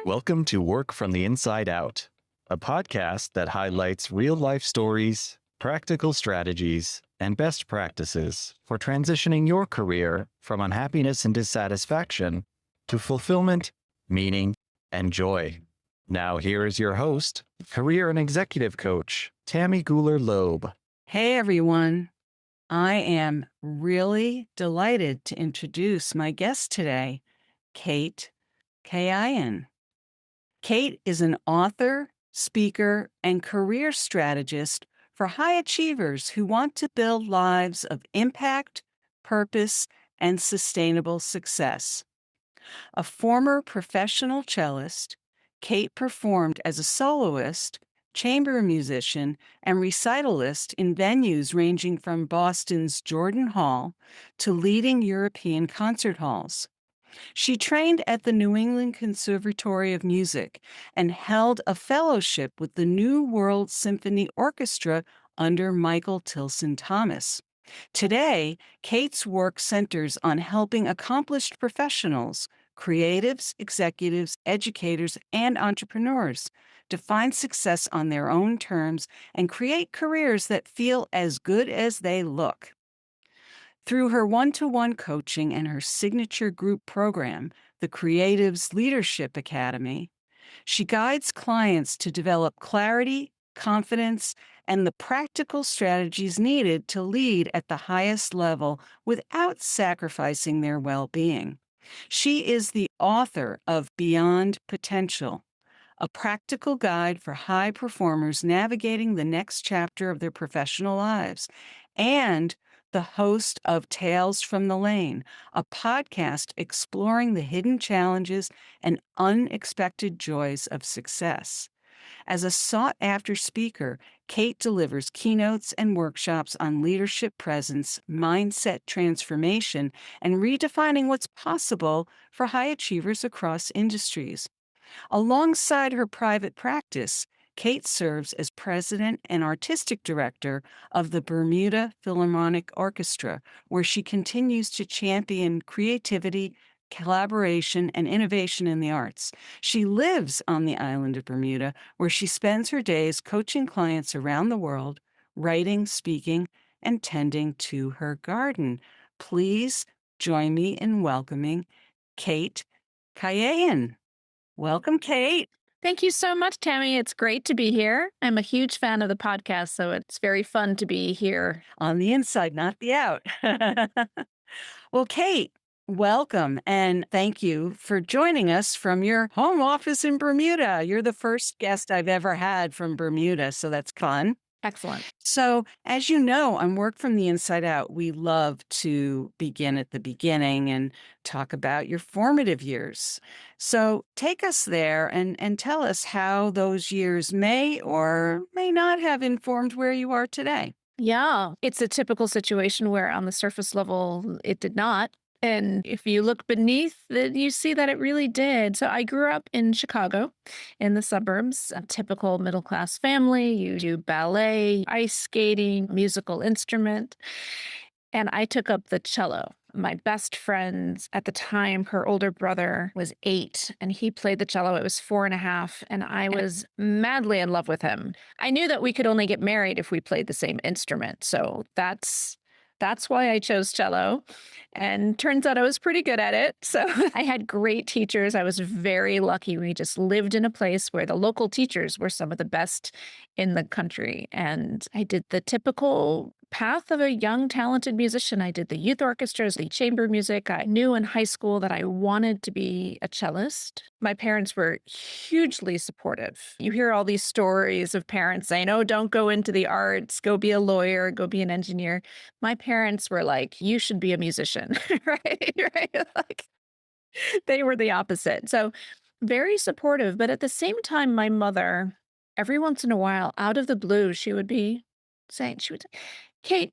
Welcome to Work from the Inside Out, a podcast that highlights real-life stories, practical strategies, and best practices for transitioning your career from unhappiness and dissatisfaction to fulfillment, meaning, and joy. Now here is your host, career and executive coach, Tammy Gooler Loeb. Hey everyone, I am really delighted to introduce my guest today, Kate Kayaian. Kate is an author, speaker, and career strategist for high achievers who want to build lives of impact, purpose, and sustainable success. A former professional cellist, Kate performed as a soloist, chamber musician, and recitalist in venues ranging from Boston's Jordan Hall to leading European concert halls. She trained at the New England Conservatory of Music and held a fellowship with the New World Symphony Orchestra under Michael Tilson Thomas. Today, Kate's work centers on helping accomplished professionals, creatives, executives, educators, and entrepreneurs to find success on their own terms and create careers that feel as good as they look. Through her one-to-one coaching and her signature group program, the Creatives Leadership Academy, she guides clients to develop clarity, confidence, and the practical strategies needed to lead at the highest level without sacrificing their well-being. She is the author of Beyond Potential, a practical guide for high performers navigating the next chapter of their professional lives, and the host of Tales from the Lane, a podcast exploring the hidden challenges and unexpected joys of success. As a sought-after speaker, Kate delivers keynotes and workshops on leadership presence, mindset transformation, and redefining what's possible for high achievers across industries. Alongside her private practice, Kate serves as president and artistic director of the Bermuda Philharmonic Orchestra, where she continues to champion creativity, collaboration, and innovation in the arts. She lives on the island of Bermuda, where she spends her days coaching clients around the world, writing, speaking, and tending to her garden. Please join me in welcoming Kate Kayaian. Welcome, Kate. Thank you so much, Tammy. It's great to be here. I'm a huge fan of the podcast, so it's very fun to be here. On the inside, not the out. Well, Kate, welcome, and thank you for joining us from your home office in Bermuda. You're the first guest I've ever had from Bermuda, so that's fun. Excellent. So, as you know, on Work from the Inside Out, we love to begin at the beginning and talk about your formative years. So, take us there and tell us how those years may or may not have informed where you are today. Yeah, it's a typical situation where on the surface level, it did not. And if you look beneath, then you see that it really did. So I grew up in Chicago, in the suburbs, a typical middle-class family. You do ballet, ice skating, musical instrument. And I took up the cello. My best friend at the time, her older brother was 8, and he played the cello. It was 4.5, and I was madly in love with him. I knew that we could only get married if we played the same instrument. So that's why I chose cello. And turns out I was pretty good at it. So I had great teachers. I was very lucky. We just lived in a place where the local teachers were some of the best in the country. And I did the typical path of a young, talented musician. I did the youth orchestras, the chamber music. I knew in high school that I wanted to be a cellist. My parents were hugely supportive. You hear all these stories of parents saying, oh, don't go into the arts, go be a lawyer, go be an engineer. My parents were like, you should be a musician, right? Like, they were the opposite. So very supportive. But at the same time, my mother, every once in a while, out of the blue, she would say, Kate,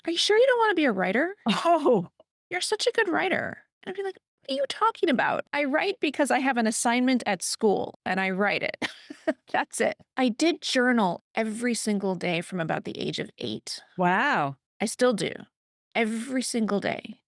are you sure you don't want to be a writer? Oh, You're such a good writer. And I'd be like, what are you talking about? I write because I have an assignment at school and I write it. That's it. I did journal every single day from about the age of 8. wow. I still do. Every single day.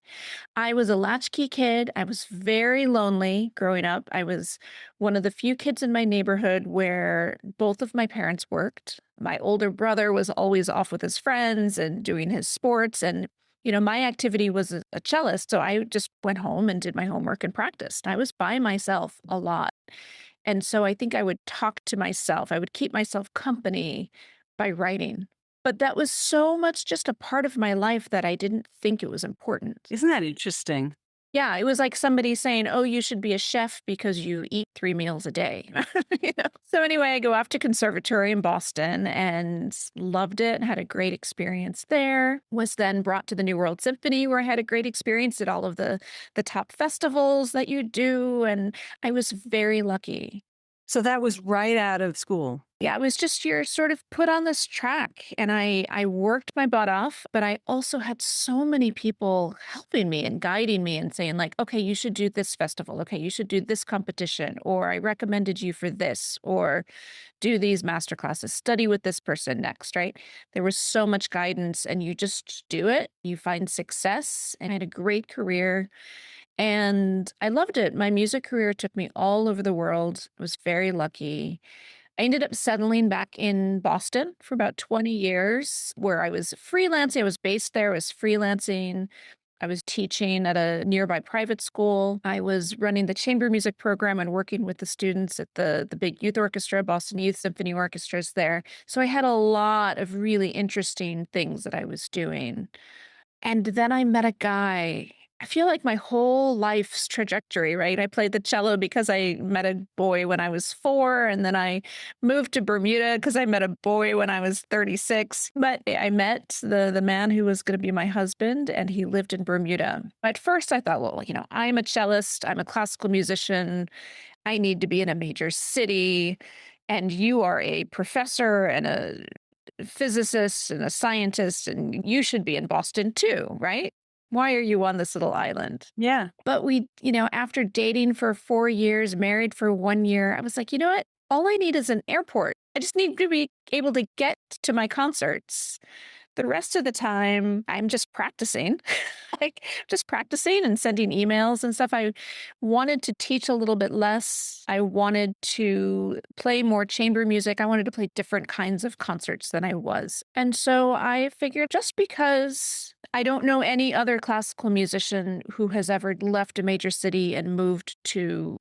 I was a latchkey kid. I was very lonely growing up. I was one of the few kids in my neighborhood where both of my parents worked. My older brother was always off with his friends and doing his sports. And, my activity was a cellist. So I just went home and did my homework and practiced. I was by myself a lot. And so I think I would talk to myself. I would keep myself company by writing. But that was so much just a part of my life that I didn't think it was important. Isn't that interesting? Yeah, it was like somebody saying, "Oh, you should be a chef because you eat 3 meals a day." So anyway, I go off to conservatory in Boston and loved it, had a great experience there. Was then brought to the New World Symphony where I had a great experience at all of the top festivals that you do, and I was very lucky. So that was right out of school. Yeah, it was just you're sort of put on this track and I worked my butt off, but I also had so many people helping me and guiding me and saying like, "Okay, you should do this festival. Okay, you should do this competition or I recommended you for this or do these master classes, study with this person next," right? There was so much guidance and you just do it. You find success and I had a great career and I loved it. My music career took me all over the world. I was very lucky. I ended up settling back in Boston for about 20 years where I was freelancing. I was based there, I was freelancing. I was teaching at a nearby private school. I was running the chamber music program and working with the students at the big youth orchestra, Boston Youth Symphony Orchestras there. So I had a lot of really interesting things that I was doing. And then I met a guy. I feel like my whole life's trajectory, right? I played the cello because I met a boy when I was 4, and then I moved to Bermuda because I met a boy when I was 36. But I met the man who was going to be my husband, and he lived in Bermuda. At first, I thought, well, I'm a cellist, I'm a classical musician, I need to be in a major city, and you are a professor and a physicist and a scientist, and you should be in Boston too, right? Why are you on this little island? Yeah. But after dating for 4 years, married for 1 year, I was like, you know what? All I need is an airport. I just need to be able to get to my concerts. The rest of the time, I'm just practicing, like just practicing and sending emails and stuff. I wanted to teach a little bit less. I wanted to play more chamber music. I wanted to play different kinds of concerts than I was. And so I figured just because I don't know any other classical musician who has ever left a major city and moved to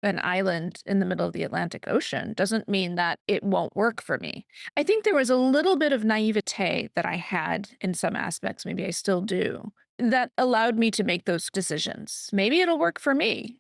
an island in the middle of the Atlantic Ocean doesn't mean that it won't work for me. I think there was a little bit of naivete that I had in some aspects, maybe I still do, that allowed me to make those decisions. Maybe it'll work for me.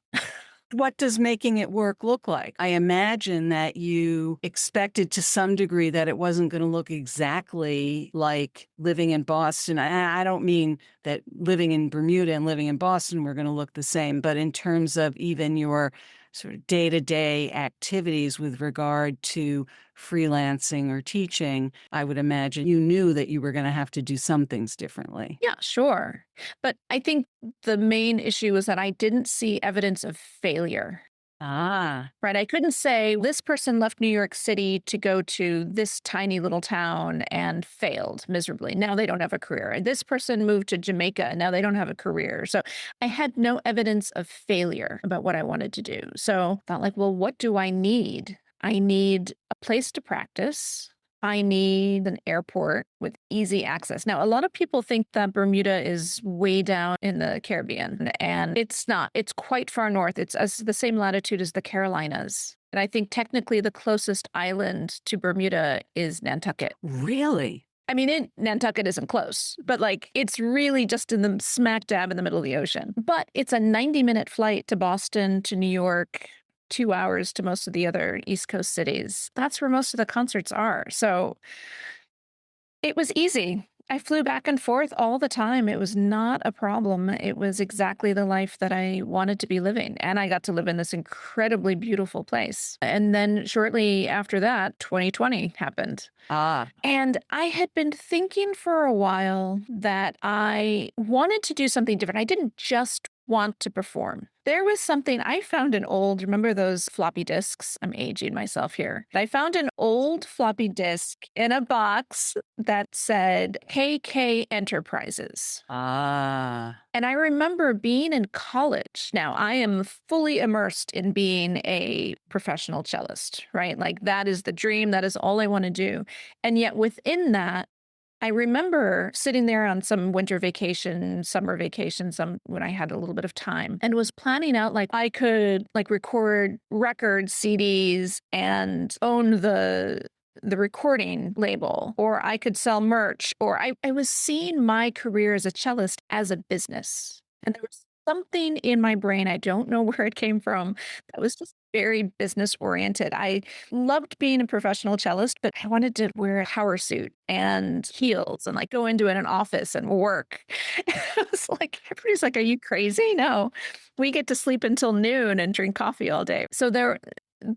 What does making it work look like? I imagine that you expected to some degree that it wasn't going to look exactly like living in Boston. I don't mean that living in Bermuda and living in Boston were going to look the same, but in terms of even your sort of day-to-day activities with regard to freelancing or teaching, I would imagine you knew that you were going to have to do some things differently. Yeah, sure. But I think the main issue was that I didn't see evidence of failure. Ah, Right. I couldn't say this person left New York City to go to this tiny little town and failed miserably. Now they don't have a career. And this person moved to Jamaica and now they don't have a career. So I had no evidence of failure about what I wanted to do. So I thought like, well, what do I need? I need a place to practice. I need an airport with easy access. Now, a lot of people think that Bermuda is way down in the Caribbean, and it's not. It's quite far north. It's as the same latitude as the Carolinas. And I think technically the closest island to Bermuda is Nantucket. really? I mean, Nantucket isn't close, but like it's really just in the smack dab in the middle of the ocean. But it's a 90-minute flight to Boston, to New York, 2 hours to most of the other East Coast cities. That's where most of the concerts are. So it was easy. I flew back and forth all the time. It was not a problem. It was exactly the life that I wanted to be living. And I got to live in this incredibly beautiful place. And then shortly after that, 2020 happened. Ah, And I had been thinking for a while that I wanted to do something different. I didn't just want to perform. There was something I found an old, remember those floppy disks? I'm aging myself here. I found an old floppy disk in a box that said KK Enterprises. Ah, And I remember being in college. Now, I am fully immersed in being a professional cellist, right? Like that is the dream. That is all I want to do. And yet within that, I remember sitting there on some winter vacation, summer vacation, some when I had a little bit of time and was planning out like I could like record records, CDs and own the recording label, or I could sell merch, or I was seeing my career as a cellist as a business. And there was something in my brain, I don't know where it came from, that was just very business oriented. I loved being a professional cellist, but I wanted to wear a power suit and heels and like go into an office and work. I was like, everybody's like, are you crazy? No, we get to sleep until noon and drink coffee all day. So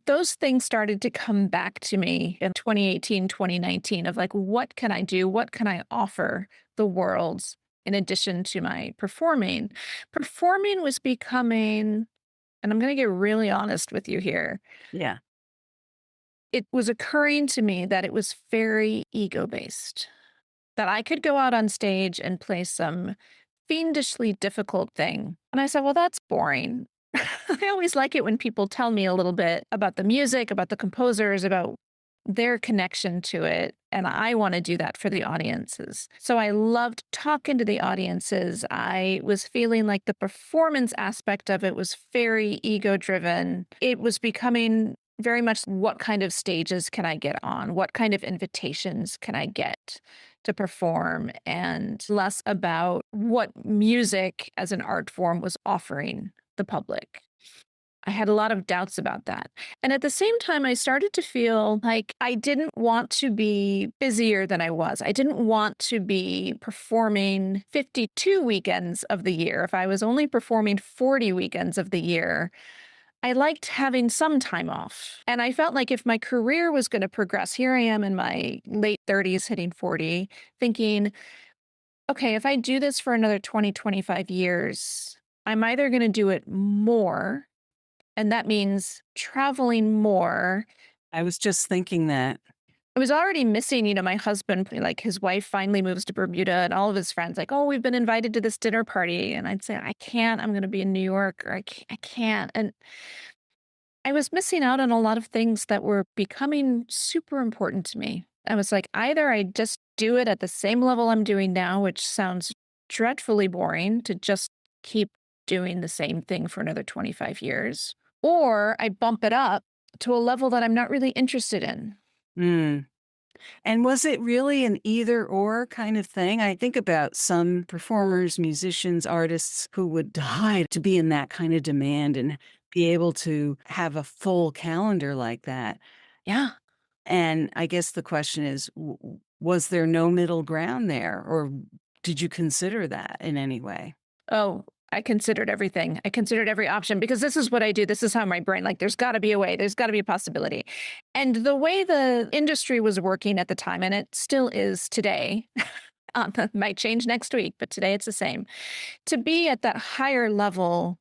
those things started to come back to me in 2018, 2019 of like, what can I do? What can I offer the world in addition to my performing? Performing was becoming, and I'm going to get really honest with you here. yeah. It was occurring to me that it was very ego based, that I could go out on stage and play some fiendishly difficult thing. And I said, well, that's boring. I always like it when people tell me a little bit about the music, about the composers, about their connection to it. And I want to do that for the audiences. So I loved talking to the audiences. I was feeling like the performance aspect of it was very ego driven. It was becoming very much what kind of stages can I get on? What kind of invitations can I get to perform? And less about what music as an art form was offering the public. I had a lot of doubts about that. And at the same time, I started to feel like I didn't want to be busier than I was. I didn't want to be performing 52 weekends of the year. If I was only performing 40 weekends of the year, I liked having some time off. And I felt like if my career was going to progress, here I am in my late 30s, hitting 40, thinking, okay, if I do this for another 20, 25 years, I'm either going to do it more, and that means traveling more. I was just thinking that. I was already missing, my husband, like his wife finally moves to Bermuda and all of his friends like, oh, we've been invited to this dinner party. And I'd say, I can't, I'm going to be in New York or I can't. And I was missing out on a lot of things that were becoming super important to me. I was like, either I just do it at the same level I'm doing now, which sounds dreadfully boring to just keep doing the same thing for another 25 years, or I bump it up to a level that I'm not really interested in. Mm. And was it really an either or kind of thing? I think about some performers, musicians, artists who would die to be in that kind of demand and be able to have a full calendar like that. Yeah. And I guess the question is, was there no middle ground there? Or did you consider that in any way? Oh, I considered everything. I considered every option because this is what I do. This is how my brain, like, there's got to be a way, there's got to be a possibility. And the way the industry was working at the time, and it still is today, might change next week, but today it's the same. To be at that higher level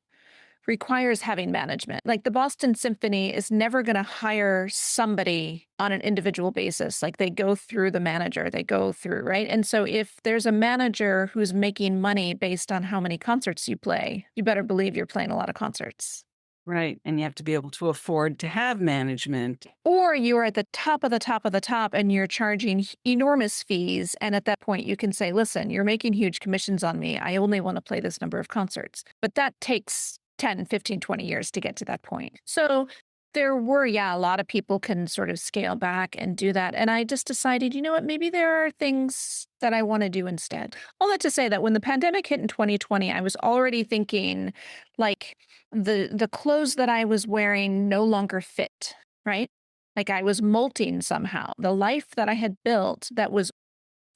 requires having management. Like the Boston Symphony is never going to hire somebody on an individual basis. Like they go through the manager, they go through, right? And so if there's a manager who's making money based on how many concerts you play, you better believe you're playing a lot of concerts. Right. And you have to be able to afford to have management. Or you're at the top of the top of the top and you're charging enormous fees. And at that point, you can say, listen, you're making huge commissions on me. I only want to play this number of concerts. But that takes 10, 15, 20 years to get to that point. So there were, a lot of people can sort of scale back and do that. And I just decided, you know what, maybe there are things that I want to do instead. All that to say that when the pandemic hit in 2020, I was already thinking like the clothes that I was wearing no longer fit, right? Like I was molting somehow. The life that I had built that was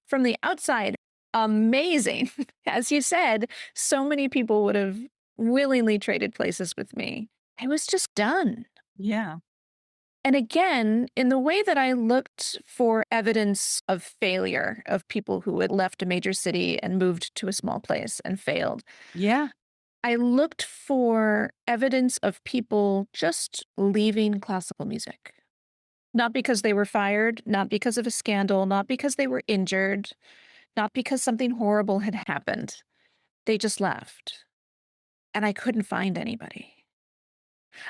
from the outside amazing. As you said, so many people would have willingly traded places with me. I was just done. Yeah. And again, in the way that I looked for evidence of failure of people who had left a major city and moved to a small place and failed, Yeah. I looked for evidence of people just leaving classical music. Not because they were fired, not because of a scandal, not because they were injured, not because something horrible had happened. They just left. And I couldn't find anybody.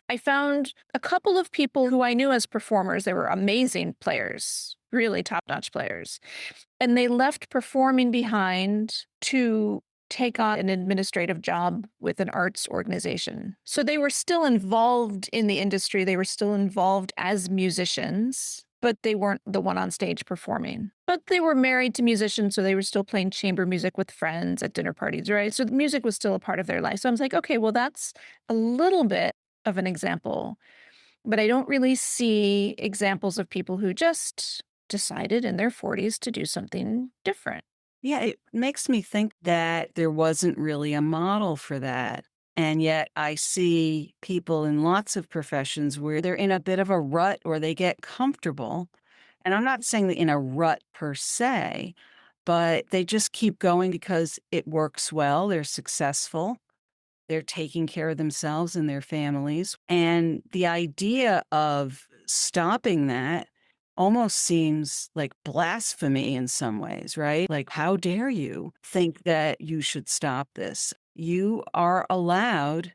I found a couple of people who I knew as performers. They were amazing players, really top notch players. And they left performing behind to take on an administrative job with an arts organization. So they were still involved in the industry, they were still involved as musicians, but they weren't the one on stage performing. But they were married to musicians, so they were still playing chamber music with friends at dinner parties, right? So the music was still a part of their life. So I was like, okay, well, that's a little bit of an example, but I don't really see examples of people who just decided in their 40s to do something different. Yeah, it makes me think that there wasn't really a model for that. And yet I see people in lots of professions where they're in a bit of a rut or they get comfortable. And I'm not saying that in a rut per se, but they just keep going because it works well. They're successful. They're taking care of themselves and their families. And the idea of stopping that almost seems like blasphemy in some ways, right? Like, how dare you think that you should stop this? You are allowed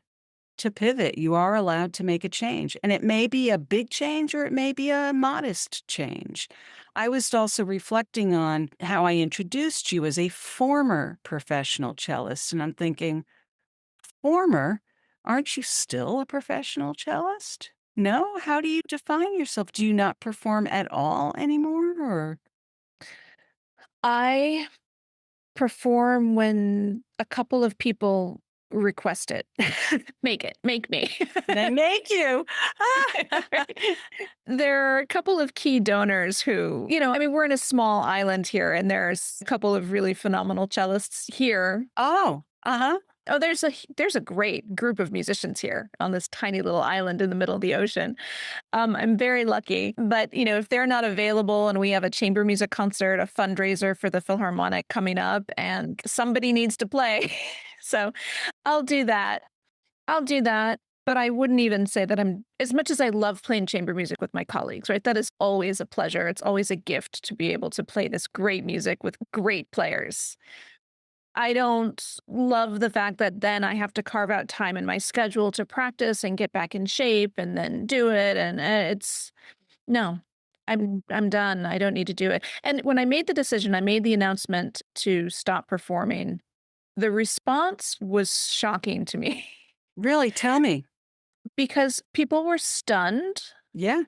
to pivot. You are allowed to make a change. And it may be a big change or it may be a modest change. I was also reflecting on how I introduced you as a former professional cellist. And I'm thinking, former, aren't you still a professional cellist? No? How do you define yourself? Do you not perform at all anymore? Or I perform when a couple of people request it. Make it, make me. they make you? There are a couple of key donors who, I mean, we're in a small island here, and there's a couple of really phenomenal cellists here. Oh, uh-huh. Oh, there's a great group of musicians here on this tiny little island in the middle of the ocean. I'm very lucky, but if they're not available and we have a chamber music concert, a fundraiser for the Philharmonic coming up, and somebody needs to play, so I'll do that. I'll do that. But I wouldn't even say that I'm, as much as I love playing chamber music with my colleagues, right? That is always a pleasure. It's always a gift to be able to play this great music with great players. I don't love the fact that then I have to carve out time in my schedule to practice and get back in shape and then do it. And it's no, I'm done. I don't need to do it. And when I made the decision, I made the announcement to stop performing. The response was shocking to me Really? Tell me. because people were stunned. Yeah.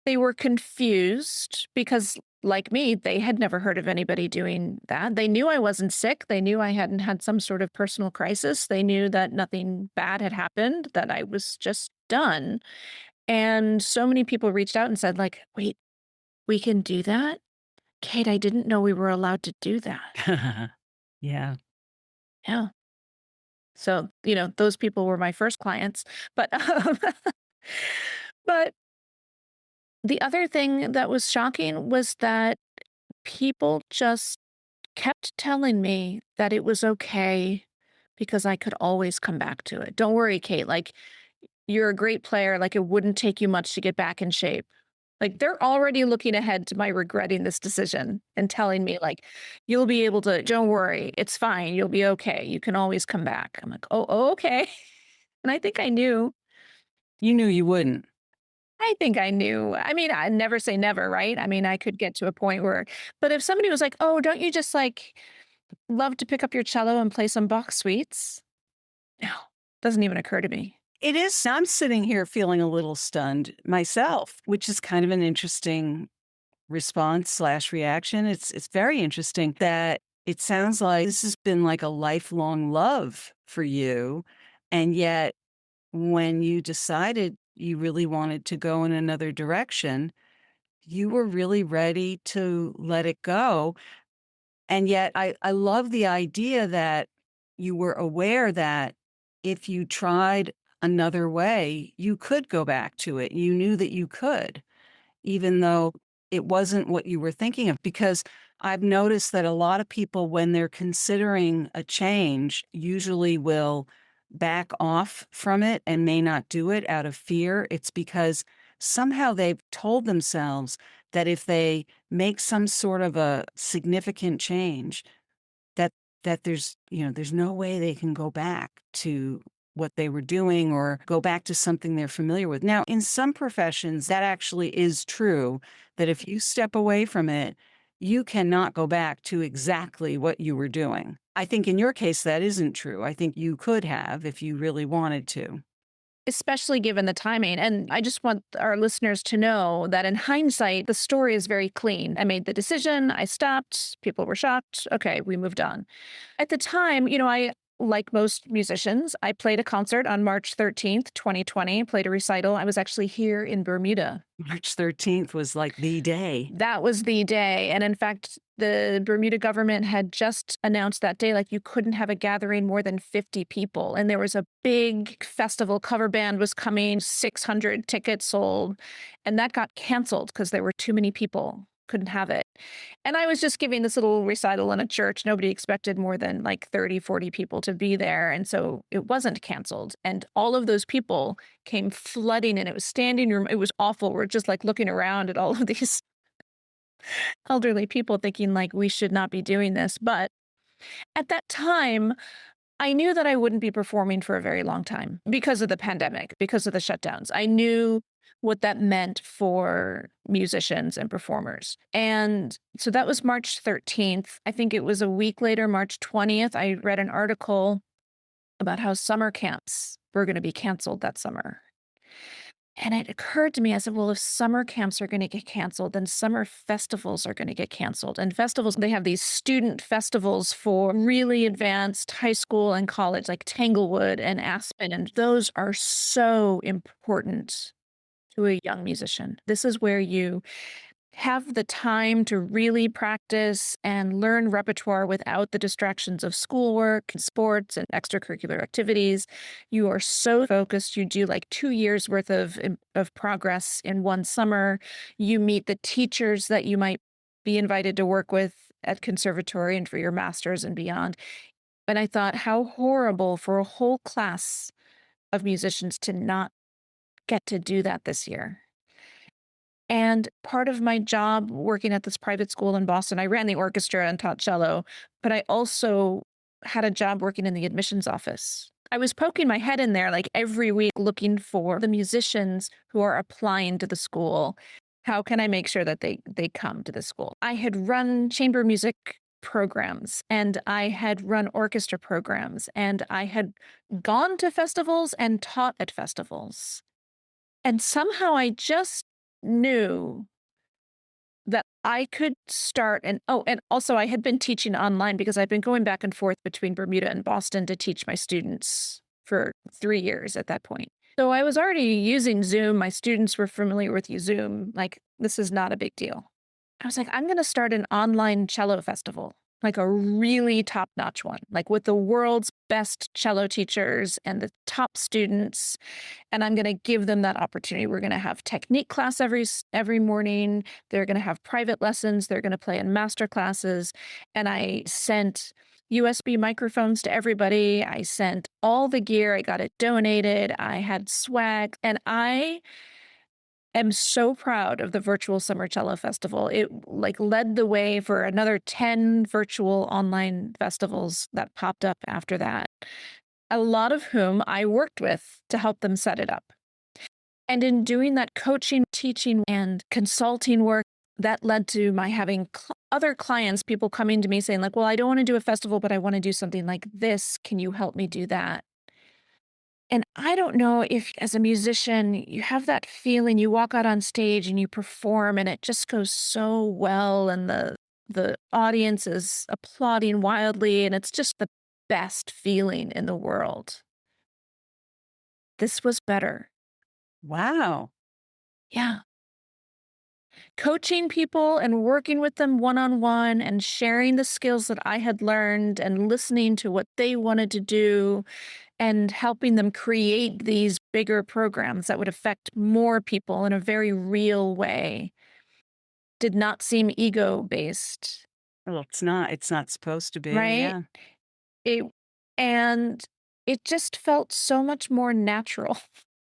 They were confused because, like me, they had never heard of anybody doing that. They knew I wasn't sick. They knew I hadn't had some sort of personal crisis. They knew that nothing bad had happened, that I was just done. And so many people reached out and said, like, wait, we can do that? Kate, I didn't know we were allowed to do that. Yeah. Yeah. So, those people were my first clients. But but the other thing that was shocking was that people just kept telling me that it was okay because I could always come back to it. Don't worry, Kate. Like, you're a great player. Like, it wouldn't take you much to get back in shape. Like, they're already looking ahead to my regretting this decision and telling me, like, you'll be able to, don't worry, it's fine. You'll be okay. You can always come back. I'm like, oh, okay. And I think I knew. You knew you wouldn't. I think I knew. I mean, I never say never, right? I mean, I could get to a point where, but if somebody was like, oh, don't you just like love to pick up your cello and play some Bach suites? No, doesn't even occur to me. It is. I'm sitting here feeling a little stunned myself, which is kind of an interesting response slash reaction. It's very interesting that it sounds like this has been like a lifelong love for you. And yet when you decided you really wanted to go in another direction, you were really ready to let it go. And yet I love the idea that you were aware that if you tried another way, you could go back to it. You knew that you could, even though it wasn't what you were thinking of. Because I've noticed that a lot of people, when they're considering a change, usually will back off from it and may not do it out of fear, it's because somehow they've told themselves that if they make some sort of a significant change, that there's no way they can go back to what they were doing or go back to something they're familiar with. Now, in some professions, that actually is true, that if you step away from it, you cannot go back to exactly what you were doing. I think in your case, that isn't true. I think you could have if you really wanted to. Especially given the timing. And I just want our listeners to know that in hindsight, the story is very clean. I made the decision, I stopped, people were shocked. Okay, we moved on. At the time, I, like most musicians, I played a concert on March 13th, 2020, played a recital. I was actually here in Bermuda. March 13th was like the day. That was the day. And in fact, the Bermuda government had just announced that day, like you couldn't have a gathering more than 50 people. And there was a big festival, cover band was coming, 600 tickets sold. And that got canceled because there were too many people, couldn't have it. And I was just giving this little recital in a church. Nobody expected more than like 30, 40 people to be there. And so it wasn't canceled. And all of those people came flooding in. It was standing room. It was awful. We're just like looking around at all of these elderly people thinking like we should not be doing this. But at that time, I knew that I wouldn't be performing for a very long time because of the pandemic, because of the shutdowns. I knew what that meant for musicians and performers. And so that was March 13th. I think it was a week later, March 20th, I read an article about how summer camps were going to be canceled that summer. And it occurred to me, I said, well, if summer camps are going to get canceled, then summer festivals are going to get canceled. And festivals, they have these student festivals for really advanced high school and college, like Tanglewood and Aspen. And those are so important to a young musician. This is where you have the time to really practice and learn repertoire without the distractions of schoolwork, sports, and extracurricular activities. You are so focused. You do like 2 years worth of progress in one summer. You meet the teachers that you might be invited to work with at conservatory and for your master's and beyond. And I thought, how horrible for a whole class of musicians to not get to do that this year. And part of my job working at this private school in Boston, I ran the orchestra and taught cello, but I also had a job working in the admissions office. I was poking my head in there like every week looking for the musicians who are applying to the school. How can I make sure that they come to the school? I had run chamber music programs and I had run orchestra programs and I had gone to festivals and taught at festivals. And somehow I just knew that I could start and also I had been teaching online because I've been going back and forth between Bermuda and Boston to teach my students for 3 years at that point. So I was already using Zoom. My students were familiar with Zoom. Like, this is not a big deal. I was like, I'm going to start an online cello festival, like a really top-notch one, like with the world's best cello teachers and the top students. And I'm going to give them that opportunity. We're going to have technique class every morning. They're going to have private lessons. They're going to play in master classes. And I sent USB microphones to everybody. I sent all the gear. I got it donated. I had swag. And I am so proud of the virtual summer cello festival. It like led the way for another 10 virtual online festivals that popped up after that, a lot of whom I worked with to help them set it up. And in doing that coaching, teaching, and consulting work, that led to my having other clients, people coming to me saying like, well, I don't want to do a festival, but I want to do something like this. Can you help me do that? And I don't know if, as a musician, you have that feeling, you walk out on stage and you perform and it just goes so well, and the audience is applauding wildly, and it's just the best feeling in the world. This was better. Wow. Yeah. Coaching people and working with them one on one and sharing the skills that I had learned and listening to what they wanted to do and helping them create these bigger programs that would affect more people in a very real way did not seem ego based, Well, it's not supposed to be. right? Yeah. It, and it just felt so much more natural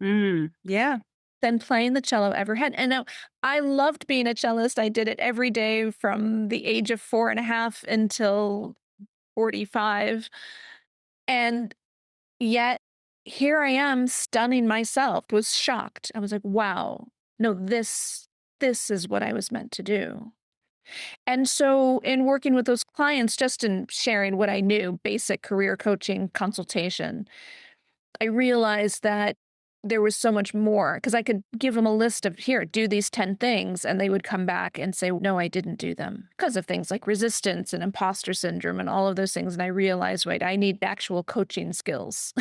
Yeah. than playing the cello ever had. And now I loved being a cellist. I did it every day from the age of 4.5 until 45. And yet here I am stunning myself, was shocked. I was like, wow, no, this is what I was meant to do. And so in working with those clients, just in sharing what I knew, basic career coaching consultation, I realized that there was so much more because I could give them a list of here, do these 10 things. And they would come back and say, no, I didn't do them because of things like resistance and imposter syndrome and all of those things. And I realized, wait, I need actual coaching skills.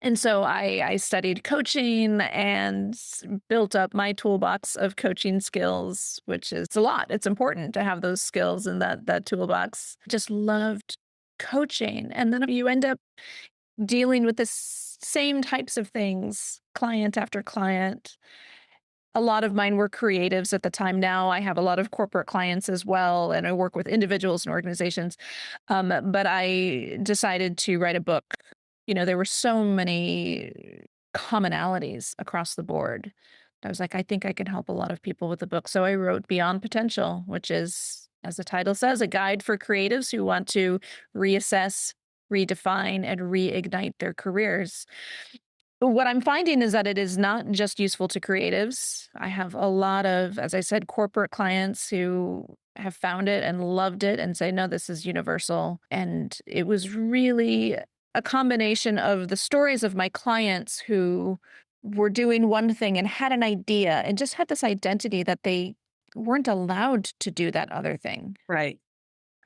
And so I studied coaching and built up my toolbox of coaching skills, which is a lot. It's important to have those skills in that toolbox. Just loved coaching. And then you end up dealing with the same types of things, client after client. A lot of mine were creatives at the time. Now I have a lot of corporate clients as well, and I work with individuals and organizations. But I decided to write a book. There were so many commonalities across the board. I was like, I think I can help a lot of people with the book. So I wrote Beyond Potential, which is, as the title says, a guide for creatives who want to reassess, redefine, and reignite their careers. What I'm finding is that it is not just useful to creatives. I have a lot of, as I said, corporate clients who have found it and loved it and say, no, this is universal. And it was really a combination of the stories of my clients who were doing one thing and had an idea and just had this identity that they weren't allowed to do that other thing. Right.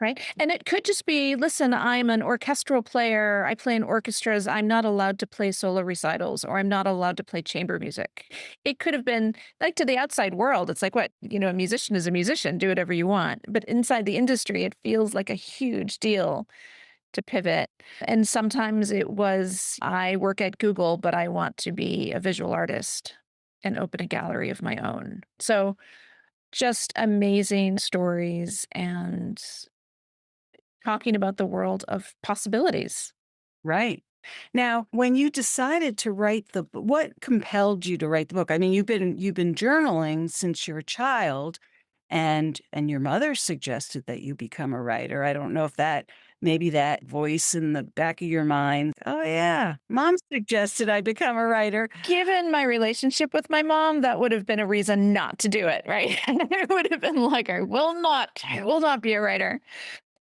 Right. And it could just be, listen, I'm an orchestral player. I play in orchestras. I'm not allowed to play solo recitals or I'm not allowed to play chamber music. It could have been like to the outside world. It's like, what, a musician is a musician, do whatever you want. But inside the industry, it feels like a huge deal to pivot. And sometimes it was, I work at Google, but I want to be a visual artist and open a gallery of my own. So just amazing stories and talking about the world of possibilities. Right. Now, when you decided to write the book, what compelled you to write the book? I mean, you've been journaling since you're a child, and your mother suggested that you become a writer. I don't know if maybe that voice in the back of your mind, oh yeah, mom suggested I become a writer. Given my relationship with my mom, that would have been a reason not to do it, right? It would have been like, I will not be a writer.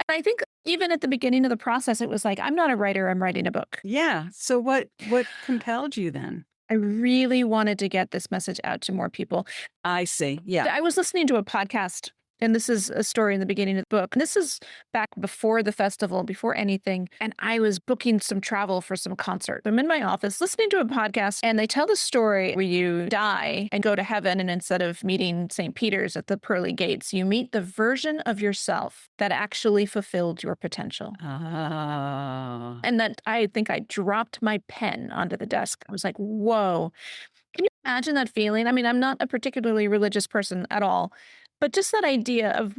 And I think even at the beginning of the process, it was like, I'm not a writer, I'm writing a book. Yeah. So what compelled you then? I really wanted to get this message out to more people. I see. Yeah. I was listening to a podcast, and this is a story in the beginning of the book. And this is back before the festival, before anything. And I was booking some travel for some concert. I'm in my office listening to a podcast, and they tell the story where you die and go to heaven. And instead of meeting St. Peter's at the pearly gates, you meet the version of yourself that actually fulfilled your potential. Oh. And that I think I dropped my pen onto the desk. I was like, whoa. Can you imagine that feeling? I mean, I'm not a particularly religious person at all, but just that idea of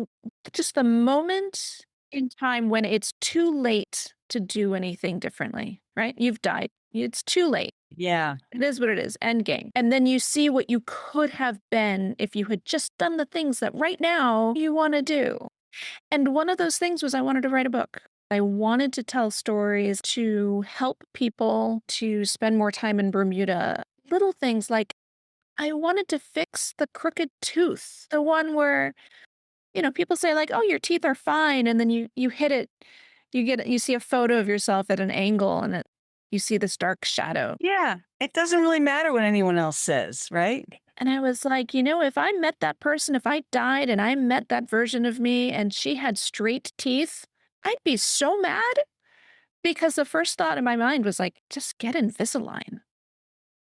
just the moment in time when it's too late to do anything differently, right? You've died. It's too late. Yeah. It is what it is. End game. And then you see what you could have been if you had just done the things that right now you want to do. And one of those things was I wanted to write a book. I wanted to tell stories to help people to spend more time in Bermuda. Little things like I wanted to fix the crooked tooth, the one where, people say like, "Oh, your teeth are fine," and then you hit it, you see a photo of yourself at an angle, and you see this dark shadow. Yeah. It doesn't really matter what anyone else says, right? And I was like, if I met that person, if I died and I met that version of me and she had straight teeth, I'd be so mad because the first thought in my mind was like, just get Invisalign.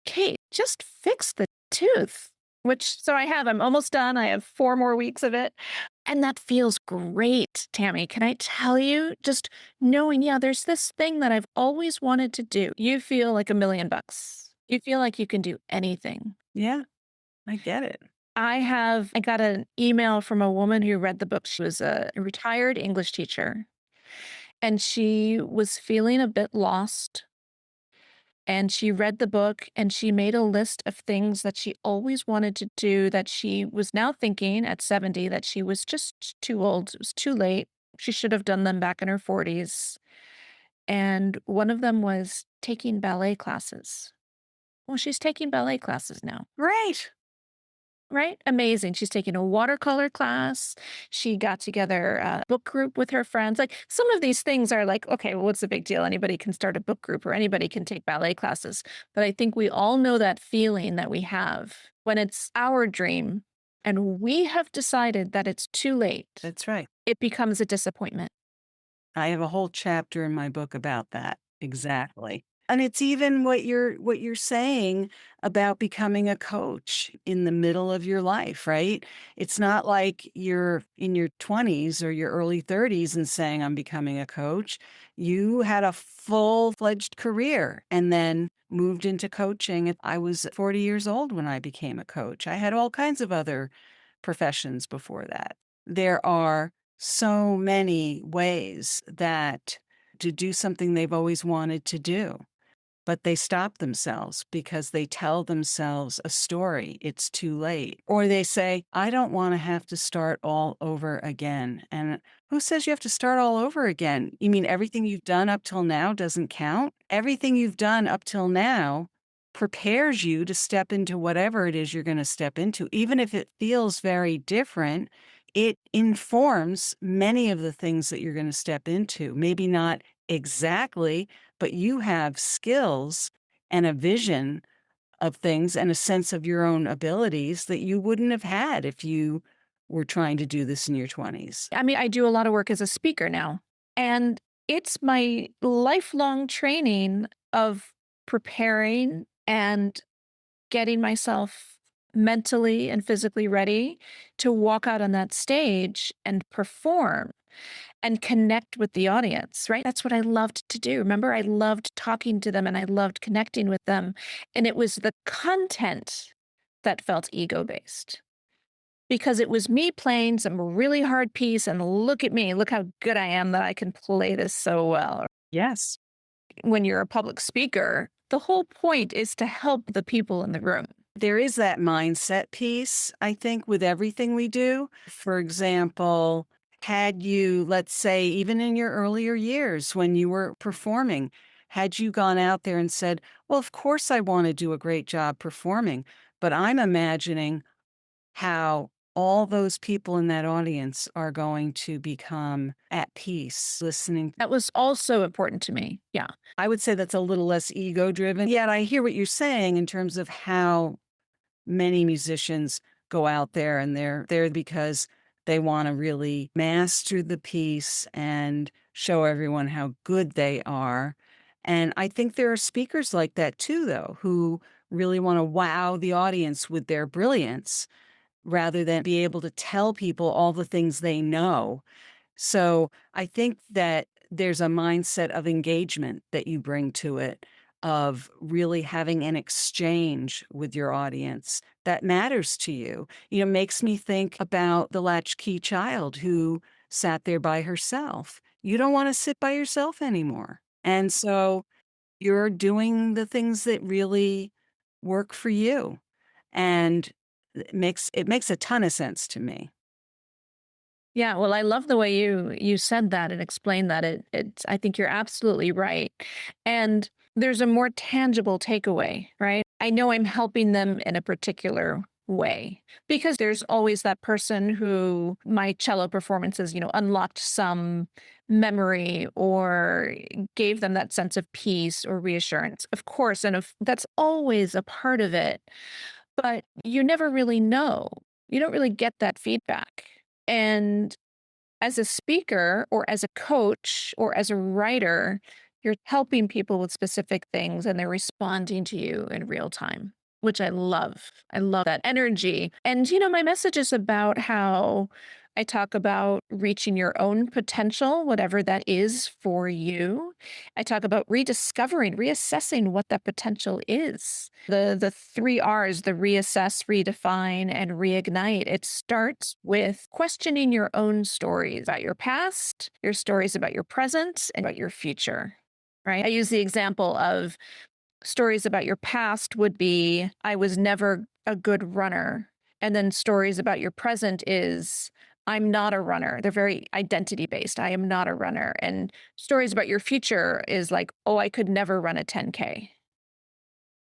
Kate, just fix the tooth. So I'm almost done. I have 4 more weeks of it. And that feels great, Tammy. Can I tell you? Just knowing, yeah, there's this thing that I've always wanted to do. You feel like $1,000,000. You feel like you can do anything. Yeah. I get it. I got an email from a woman who read the book. She was a retired English teacher, and she was feeling a bit lost. And she read the book and she made a list of things that she always wanted to do that she was now thinking at 70 that she was just too old. It was too late. She should have done them back in her 40s. And one of them was taking ballet classes. Well, she's taking ballet classes now. Great. Right? Amazing. She's taking a watercolor class. She got together a book group with her friends. Like some of these things are like, okay, well, what's the big deal? Anybody can start a book group or anybody can take ballet classes. But I think we all know that feeling that we have when it's our dream and we have decided that it's too late. That's right. It becomes a disappointment. I have a whole chapter in my book about that. Exactly. And it's even what you're saying about becoming a coach in the middle of your life, right? It's not like you're in your 20s or your early 30s and saying I'm becoming a coach. You had a full-fledged career and then moved into coaching. I was 40 years old when I became a coach. I had all kinds of other professions before that. There are so many ways that to do something they've always wanted to do, but they stop themselves because they tell themselves a story. It's too late. Or they say, I don't want to have to start all over again. And who says you have to start all over again? You mean everything you've done up till now doesn't count? Everything you've done up till now prepares you to step into whatever it is you're going to step into. Even if it feels very different, it informs many of the things that you're going to step into. Maybe not exactly, but you have skills and a vision of things and a sense of your own abilities that you wouldn't have had if you were trying to do this in your 20s. I mean, I do a lot of work as a speaker now, and it's my lifelong training of preparing and getting myself mentally and physically ready to walk out on that stage and perform and connect with the audience, right? That's what I loved to do. Remember, I loved talking to them and I loved connecting with them. And it was the content that felt ego based because it was me playing some really hard piece and look at me, look how good I am that I can play this so well. Yes. When you're a public speaker, the whole point is to help the people in the room. There is that mindset piece, I think, with everything we do. For example, had you, let's say, even in your earlier years when you were performing, had you gone out there and said, well, of course I want to do a great job performing, but I'm imagining how all those people in that audience are going to become at peace listening. That was also important to me. Yeah. I would say that's a little less ego driven. Yet I hear what you're saying in terms of how many musicians go out there and they're there because they want to really master the piece and show everyone how good they are. And I think there are speakers like that too, though, who really want to wow the audience with their brilliance rather than be able to tell people all the things they know. So I think that there's a mindset of engagement that you bring to it, of really having an exchange with your audience that matters to you. You know, makes me think about the latchkey child who sat there by herself. You don't want to sit by yourself anymore. And so you're doing the things that really work for you. And it makes a ton of sense to me. Yeah, well, I love the way you said that and explained that. It's I think you're absolutely right. And there's a more tangible takeaway, right? I know I'm helping them in a particular way because there's always that person who my cello performances, unlocked some memory or gave them that sense of peace or reassurance. Of course, and that's always a part of it, but you never really know. You don't really get that feedback. And as a speaker or as a coach or as a writer, you're helping people with specific things and they're responding to you in real time, which I love. I love that energy. And, my message is about how I talk about reaching your own potential, whatever that is for you. I talk about rediscovering, reassessing what that potential is. The three R's, the reassess, redefine, and reignite. It starts with questioning your own stories about your past, your stories about your present, and about your future. Right? I use the example of Stories about your past would be, I was never a good runner. And then stories about your present is, I'm not a runner. They're very identity based. I am not a runner. And stories about your future is like, oh, I could never run a 10K.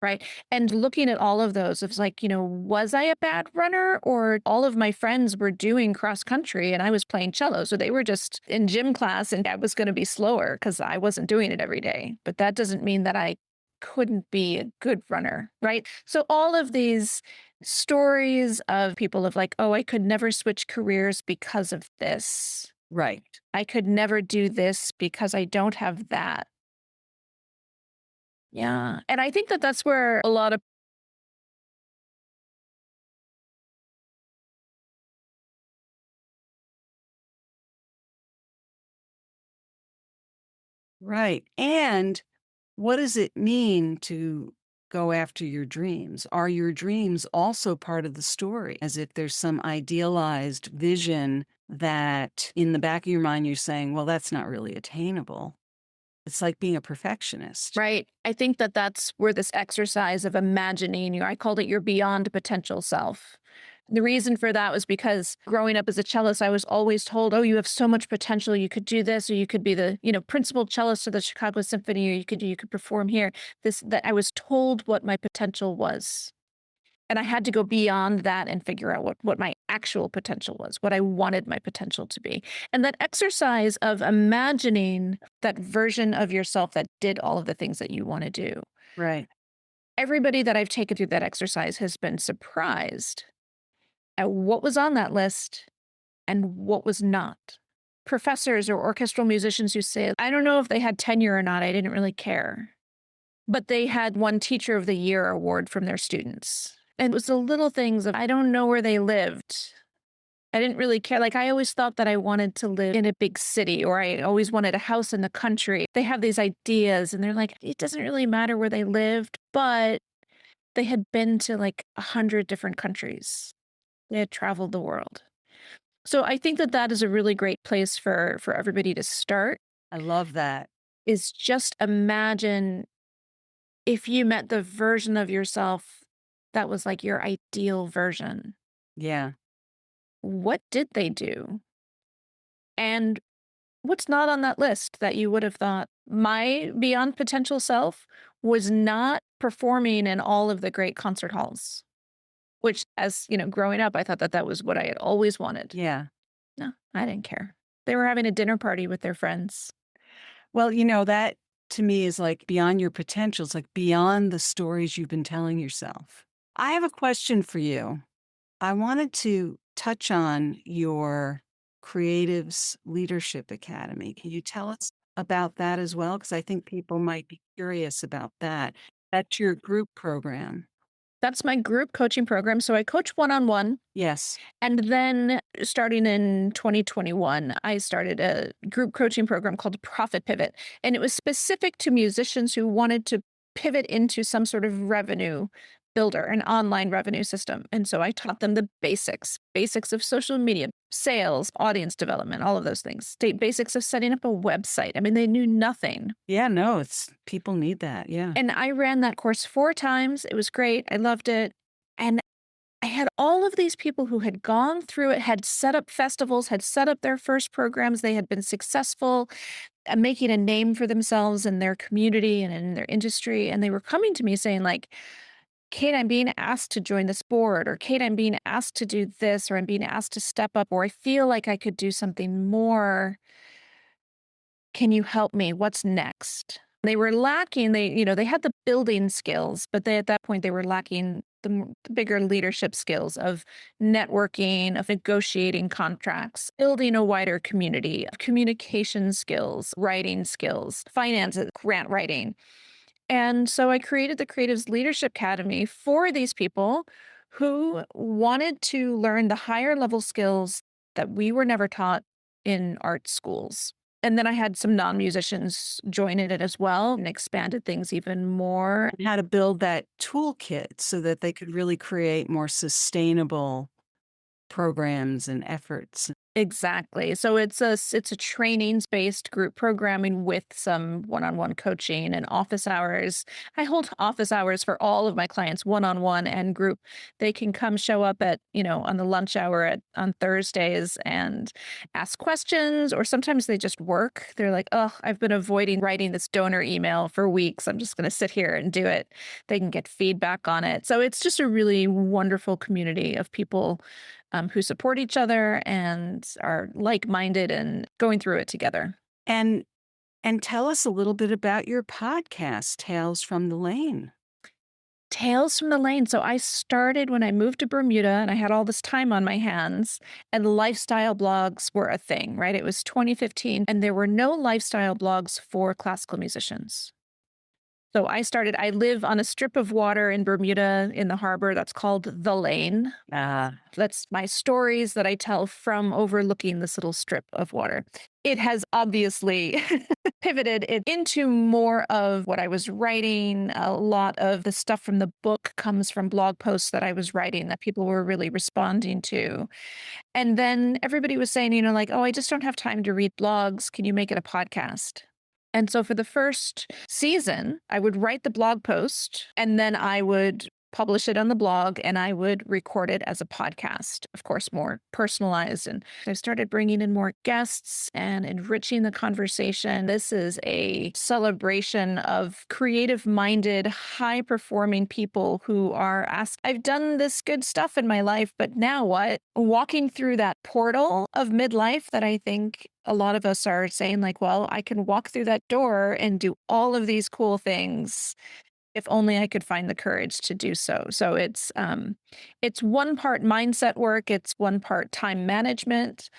Right. And looking at all of those, it's like, was I a bad runner, or all of my friends were doing cross country and I was playing cello? So they were just in gym class and I was going to be slower because I wasn't doing it every day. But that doesn't mean that I couldn't be a good runner. Right. So all of these stories of people of like, oh, I could never switch careers because of this. Right. I could never do this because I don't have that. Yeah. And I think that that's where a lot of Right. And what does it mean to go after your dreams? Are your dreams also part of the story? As if there's some idealized vision that in the back of your mind you're saying, well, that's not really attainable. It's like being a perfectionist. right. I think that that's where this exercise of imagining I called it your beyond potential self. The reason for that was because growing up as a cellist, I was always told, oh, you have so much potential. You could do this, or you could be the, principal cellist of the Chicago Symphony, or you could perform here. That I was told what my potential was. And I had to go beyond that and figure out what my actual potential was, what I wanted my potential to be. And that exercise of imagining that version of yourself that did all of the things that you want to do. Right. Everybody that I've taken through that exercise has been surprised at what was on that list and what was not. Professors or orchestral musicians who say, I don't know if they had tenure or not, I didn't really care. But they had one Teacher of the Year award from their students. And it was the little things of, I don't know where they lived. I didn't really care. Like, I always thought that I wanted to live in a big city, or I always wanted a house in the country. They have these ideas and they're like, it doesn't really matter where they lived, but they had been to like 100 different countries. They had traveled the world. So I think that that is a really great place for everybody to start, I love that. is just imagine if you met the version of yourself that was like your ideal version. Yeah. What did they do? And what's not on that list that you would have thought my beyond potential self was not performing in all of the great concert halls, which, as growing up, I thought that that was what I had always wanted. Yeah. No, I didn't care. They were having a dinner party with their friends. Well, that to me is like beyond your potential. It's like beyond the stories you've been telling yourself. I have a question for you. I wanted to touch on your Creatives Leadership Academy. Can you tell us about that as well? Because I think people might be curious about that. That's your group program. That's my group coaching program. So I coach one on one. Yes. And then starting in 2021, I started a group coaching program called Profit Pivot. And it was specific to musicians who wanted to pivot into some sort of revenue builder, an online revenue system. And so I taught them the basics of social media, sales, audience development, all of those things, state basics of setting up a website. I mean, they knew nothing. Yeah, no, people need that. Yeah. And I ran that course 4 times. It was great. I loved it. And I had all of these people who had gone through it, had set up festivals, had set up their first programs. They had been successful at making a name for themselves in their community and in their industry. And they were coming to me saying, like, Kate, I'm being asked to join this board, or Kate, I'm being asked to do this, or I'm being asked to step up, or I feel like I could do something more. Can you help me? What's next? They were lacking, they had the building skills, but at that point, they were lacking the bigger leadership skills of networking, of negotiating contracts, building a wider community, of communication skills, writing skills, finances, grant writing. And so I created the Creatives Leadership Academy for these people who wanted to learn the higher level skills that we were never taught in art schools. And then I had some non-musicians join in it as well and expanded things even more. And how to build that toolkit so that they could really create more sustainable programs and efforts. Exactly. So it's a trainings-based group programming with some one-on-one coaching and office hours. I hold office hours for all of my clients, one-on-one and group. They can come show up at, on the lunch hour on Thursdays and ask questions, or sometimes they just work. They're like, "Oh, I've been avoiding writing this donor email for weeks. I'm just going to sit here and do it." They can get feedback on it. So it's just a really wonderful community of people who support each other and are like-minded and going through it together. And and tell us a little bit about your podcast, Tales from the Lane. Tales from the Lane. So I started when I moved to Bermuda and I had all this time on my hands, and lifestyle blogs were a thing, right? It was 2015 and there were no lifestyle blogs for classical musicians. So I live on a strip of water in Bermuda in the harbor that's called The Lane. That's my stories that I tell from overlooking this little strip of water. It has obviously pivoted it into more of what I was writing. A lot of the stuff from the book comes from blog posts that I was writing that people were really responding to. And then everybody was saying, like, "Oh, I just don't have time to read blogs. Can you make it a podcast?" And so for the first season, I would write the blog post and then I would publish it on the blog and I would record it as a podcast, of course, more personalized. And I started bringing in more guests and enriching the conversation. This is a celebration of creative minded, high performing people who are asked, "I've done this good stuff in my life, but now what?" Walking through that portal of midlife that I think a lot of us are saying, like, "Well, I can walk through that door and do all of these cool things if only I could find the courage to do so." So it's one part mindset work, it's one part time management,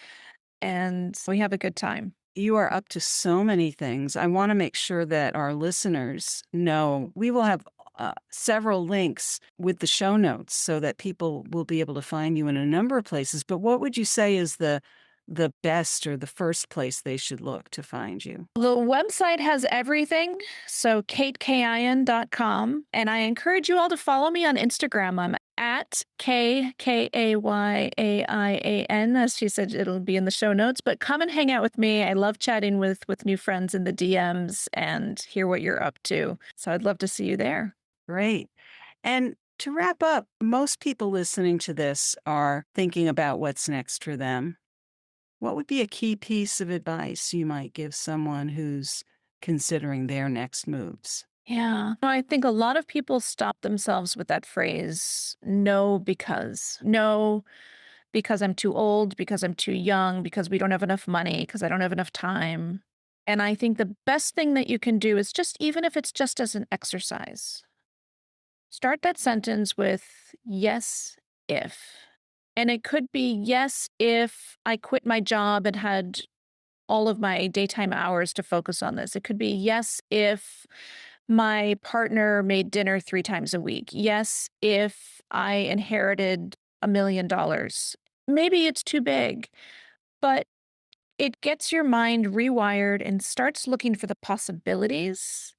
and we have a good time. You are up to so many things. I want to make sure that our listeners know we will have several links with the show notes so that people will be able to find you in a number of places. But what would you say is the best or the first place they should look to find you? The website has everything. So katekayaian.com. And I encourage you all to follow me on Instagram. I'm at Kayaian. As she said, it'll be in the show notes. But come and hang out with me. I love chatting with new friends in the DMs and hear what you're up to. So I'd love to see you there. Great. And to wrap up, most people listening to this are thinking about what's next for them. What would be a key piece of advice you might give someone who's considering their next moves? Yeah. No, I think a lot of people stop themselves with that phrase, no, because. No, because I'm too old, because I'm too young, because we don't have enough money, because I don't have enough time. And I think the best thing that you can do is just, even if it's just as an exercise, start that sentence with yes, if. And it could be yes, if I quit my job and had all of my daytime hours to focus on this. It could be yes, if my partner made dinner 3 times a week. Yes, if I inherited $1 million. Maybe it's too big, but it gets your mind rewired and starts looking for the possibilities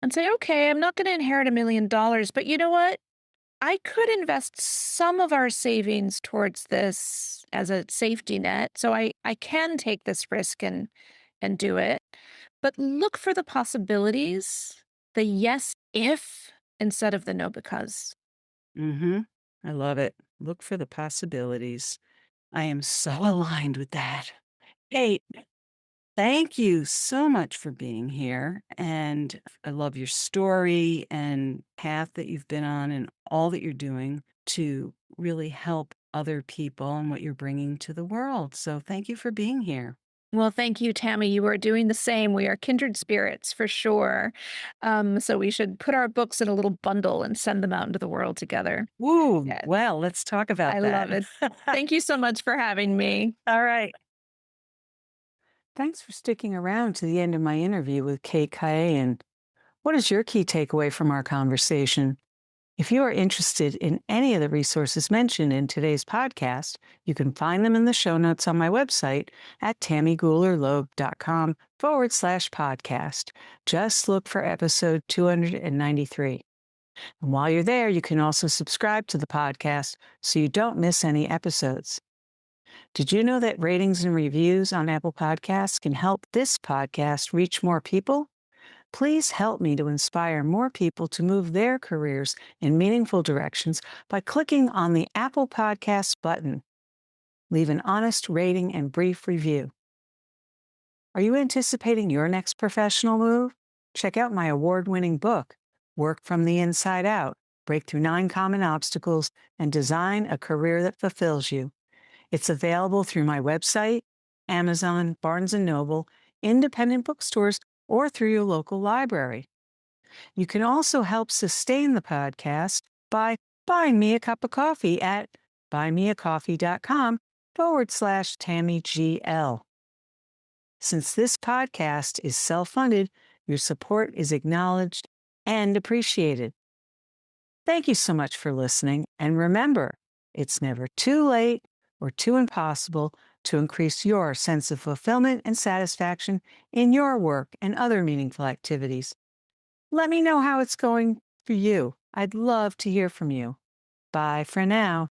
and say, okay, I'm not going to inherit $1 million, but you know what? I could invest some of our savings towards this as a safety net. So I can take this risk and do it. But look for the possibilities, the yes if instead of the no because. Mm-hmm. I love it. Look for the possibilities. I am so aligned with that. Kate, thank you so much for being here. And I love your story and path that you've been on and all that you're doing to really help other people and what you're bringing to the world. So thank you for being here. Well, thank you, Tammy. You are doing the same. We are kindred spirits for sure. So we should put our books in a little bundle and send them out into the world together. Woo, Yeah, well, let's talk about I that. love it. Thank you so much for having me. All right. Thanks for sticking around to the end of my interview with Kate Kayaian. What is your key takeaway from our conversation? If you are interested in any of the resources mentioned in today's podcast, you can find them in the show notes on my website at tammygoolerloeb.com/podcast. Just look for episode 293. And while you're there, you can also subscribe to the podcast so you don't miss any episodes. Did you know that ratings and reviews on Apple Podcasts can help this podcast reach more people? Please help me to inspire more people to move their careers in meaningful directions by clicking on the Apple Podcasts button. Leave an honest rating and brief review. Are you anticipating your next professional move? Check out my award-winning book, Work from the Inside Out: Break Through 9 Common Obstacles and Design a Career That Fulfills You. It's available through my website, Amazon, Barnes & Noble, independent bookstores, or through your local library. You can also help sustain the podcast by buying me a cup of coffee at buymeacoffee.com/TammyGL. Since this podcast is self-funded, your support is acknowledged and appreciated. Thank you so much for listening, and remember, it's never too late or too impossible to increase your sense of fulfillment and satisfaction in your work and other meaningful activities. Let me know how it's going for you. I'd love to hear from you. Bye for now.